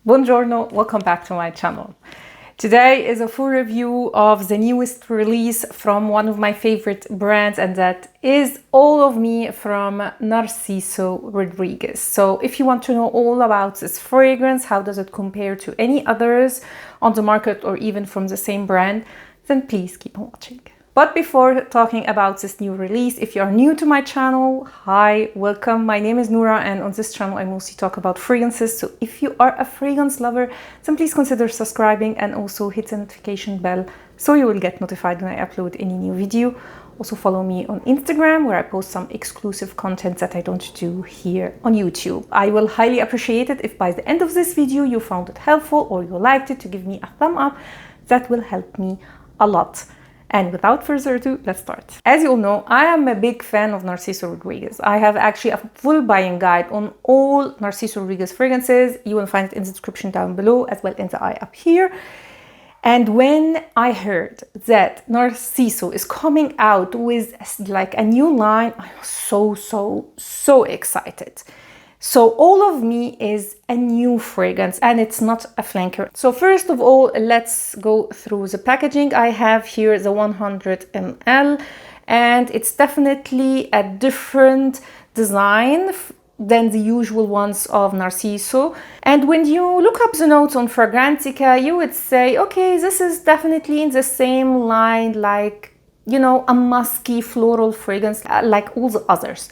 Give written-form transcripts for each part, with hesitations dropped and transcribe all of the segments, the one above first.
Buongiorno, welcome back to my channel. Today is a full review of the newest release from one of my favorite brands, and that is All of Me from Narciso Rodriguez. So if you want to know all about this fragrance, how does it compare to any others on the market or even from the same brand, then please keep on watching. But before talking about this new release, if you are new to my channel, hi, welcome. My name is Noura, and on this channel I mostly talk about fragrances. So if you are a fragrance lover, then please consider subscribing and also hit the notification bell so you will get notified when I upload any new video. Also follow me on Instagram, where I post some exclusive content that I don't do here on YouTube. I will highly appreciate it if by the end of this video you found it helpful or you liked it, to give me a thumb up. That will help me a lot. And without further ado, let's start. As you all know, I am a big fan of Narciso Rodriguez. I have actually a full buying guide on all Narciso Rodriguez fragrances. You will find it in the description down below, as well in the eye up here. And when I heard that Narciso is coming out with like a new line, I was so excited. So All of Me is a new fragrance and it's not a flanker. So first of all, let's go through the packaging. I have here the 100 ml, and it's definitely a different design than the usual ones of Narciso. And when you look up the notes on Fragrantica, you would say, okay, this is definitely in the same line, like, you know, a musky floral fragrance like all the others.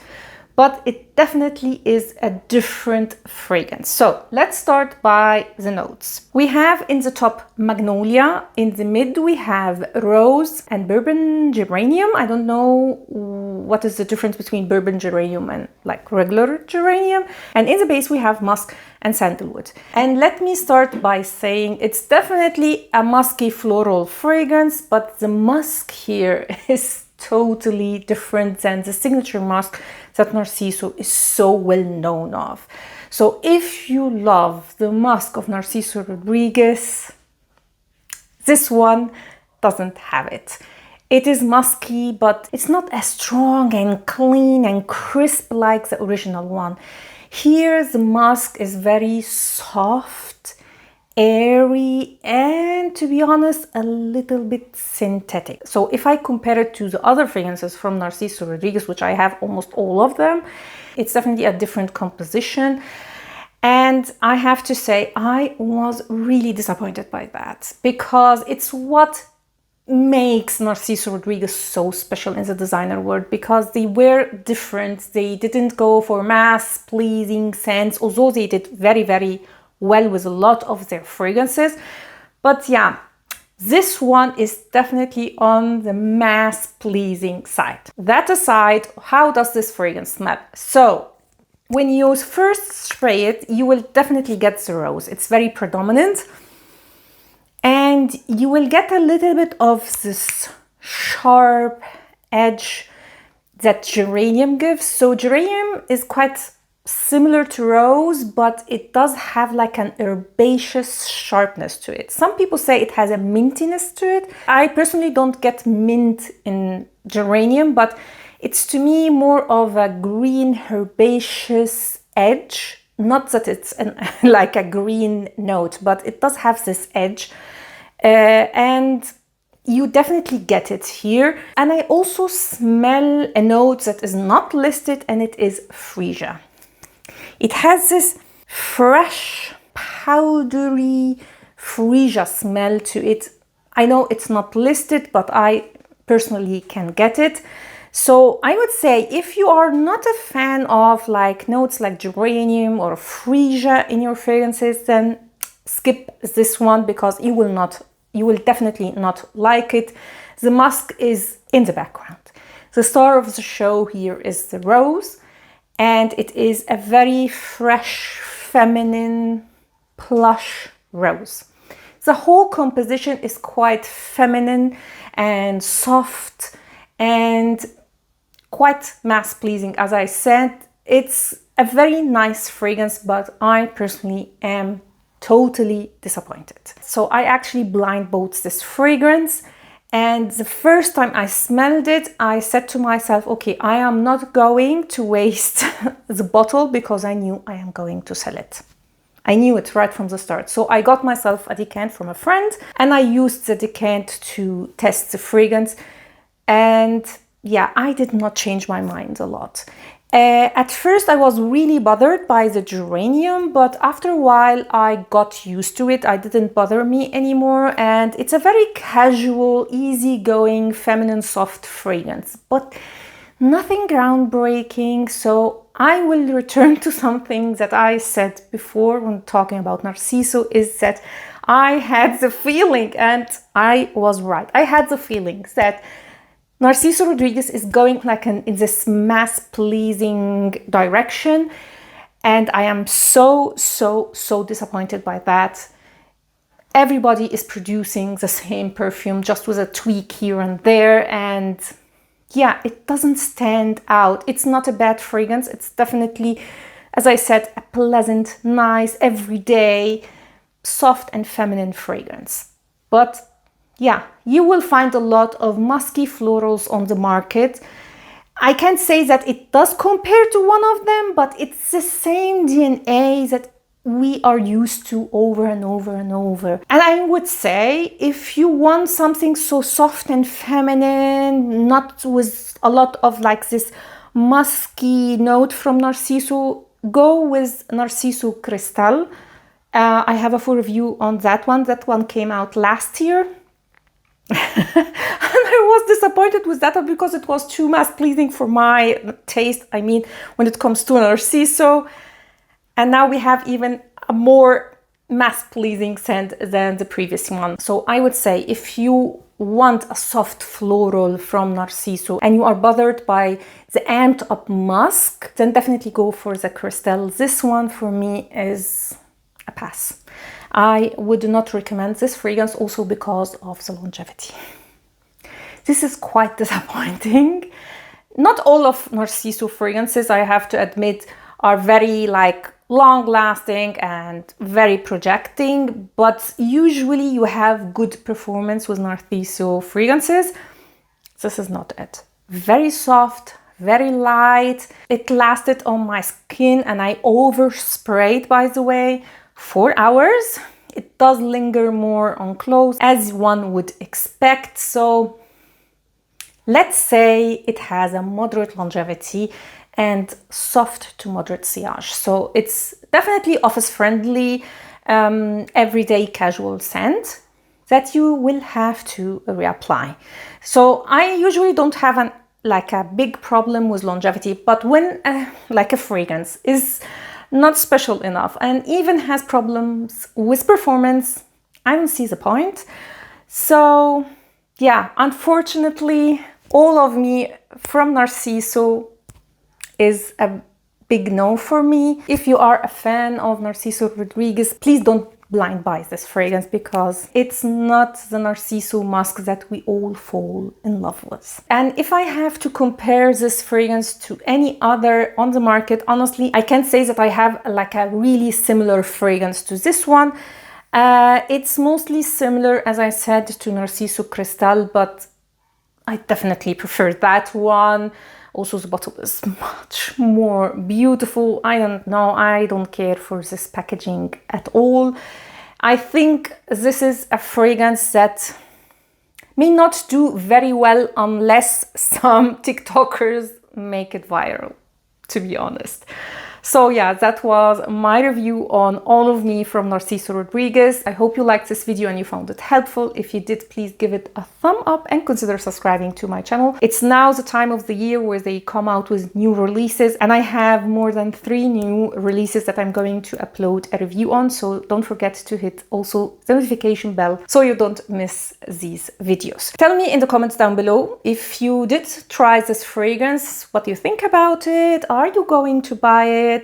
But it definitely is a different fragrance. So let's start by the notes. We have in the top magnolia, in the mid we have rose and bourbon geranium. I don't know what is the difference between bourbon geranium and like regular geranium. And in the base we have musk and sandalwood. And let me start by saying it's definitely a musky floral fragrance, but the musk here is totally different than the signature musk that Narciso is so well known of. So if you love the musk of Narciso Rodriguez, this one doesn't have it. It is musky, but it's not as strong and clean and crisp like the original one. Here the musk is very soft, airy, and to be honest, a little bit synthetic. So if I compare it to the other fragrances from Narciso Rodriguez, which I have almost all of them, it's definitely a different composition. And I have to say, I was really disappointed by that, because it's what makes Narciso Rodriguez so special in the designer world, because they were different. They didn't go for mass pleasing scents, although they did very well with a lot of their fragrances. But yeah, this one is definitely on the mass pleasing side. That aside, how does this fragrance smell? So when you first spray it, you will definitely get the rose. It's very predominant, and you will get a little bit of this sharp edge that geranium gives. So geranium is quite similar to rose, but it does have like an herbaceous sharpness to it. Some people say it has a mintiness to it. I personally don't get mint in geranium, but it's to me more of a green herbaceous edge. Not that it's like a green note, but it does have this edge, and you definitely get it here. And I also smell a note that is not listed, and it is freesia. It has this fresh, powdery freesia smell to it. I know it's not listed, but I personally can get it. So I would say if you are not a fan of like notes like geranium or freesia in your fragrances, then skip this one, because you will definitely not like it. The musk is in the background. The star of the show here is the rose. And it is a very fresh, feminine, plush rose. The whole composition is quite feminine and soft and quite mass-pleasing. As I said, it's a very nice fragrance, but I personally am totally disappointed. So I actually blind bought this fragrance. And the first time I smelled it, I said to myself, okay, I am not going to waste the bottle, because I knew I am going to sell it. I knew it right from the start. So I got myself a decant from a friend and I used the decant to test the fragrance. And yeah, I did not change my mind a lot. At first I was really bothered by the geranium, but after a while I got used to it. It didn't bother me anymore, and it's a very casual, easygoing, feminine, soft fragrance, but nothing groundbreaking. So I will return to something that I said before when talking about Narciso, is that I had the feeling, and I was right, I had the feeling that Narciso Rodriguez is going like in this mass-pleasing direction, and I am so disappointed by that. Everybody is producing the same perfume, just with a tweak here and there, and yeah, it doesn't stand out. It's not a bad fragrance. It's definitely, as I said, a pleasant, nice, everyday, soft and feminine fragrance. But yeah, you will find a lot of musky florals on the market. I can't say that it does compare to one of them, but it's the same DNA that we are used to over and over and over. And I would say, if you want something so soft and feminine, not with a lot of like this musky note from Narciso, go with Narciso Cristal. I have a full review on that one. That one came out last year. And I was disappointed with that because it was too mass-pleasing for my taste. I mean, when it comes to Narciso. And now we have even a more mass-pleasing scent than the previous one. So I would say, if you want a soft floral from Narciso and you are bothered by the amped up musk, then definitely go for the Cristal. This one for me is a pass. I would not recommend this fragrance, also because of the longevity. This is quite disappointing. Not all of Narciso fragrances, I have to admit, are very like long-lasting and very projecting, but usually you have good performance with Narciso fragrances. This is not it. Very soft, very light. It lasted on my skin and I oversprayed, by the way, 4 hours. It does linger more on clothes, as one would expect. So let's say it has a moderate longevity and soft to moderate sillage. So it's definitely office friendly, everyday casual scent that you will have to reapply. So I usually don't have a big problem with longevity, but when like a fragrance is not special enough and even has problems with performance, I don't see the point. So yeah, unfortunately, all of me from Narciso is a big no for me. If you are a fan of Narciso Rodriguez, please don't blind buy this fragrance, because it's not the Narciso musk that we all fall in love with. And if I have to compare this fragrance to any other on the market, honestly, I can't say that I have like a really similar fragrance to this one. It's mostly similar, as I said, to Narciso Cristal, but I definitely prefer that one. Also, the bottle is much more beautiful. I don't know, I don't care for this packaging at all. I think this is a fragrance that may not do very well unless some TikTokers make it viral, to be honest. So yeah, that was my review on All of Me from Narciso Rodriguez. I hope you liked this video and you found it helpful. If you did, please give it a thumb up and consider subscribing to my channel. It's now the time of the year where they come out with new releases, and I have more than 3 new releases that I'm going to upload a review on. So don't forget to hit also the notification bell so you don't miss these videos. Tell me in the comments down below if you did try this fragrance, what do you think about it? Are you going to buy it?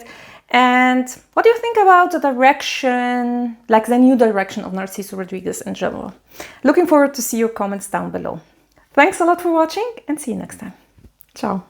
And what do you think about the direction, like the new direction of Narciso Rodriguez in general? Looking forward to see your comments down below. Thanks a lot for watching and see you next time. Ciao.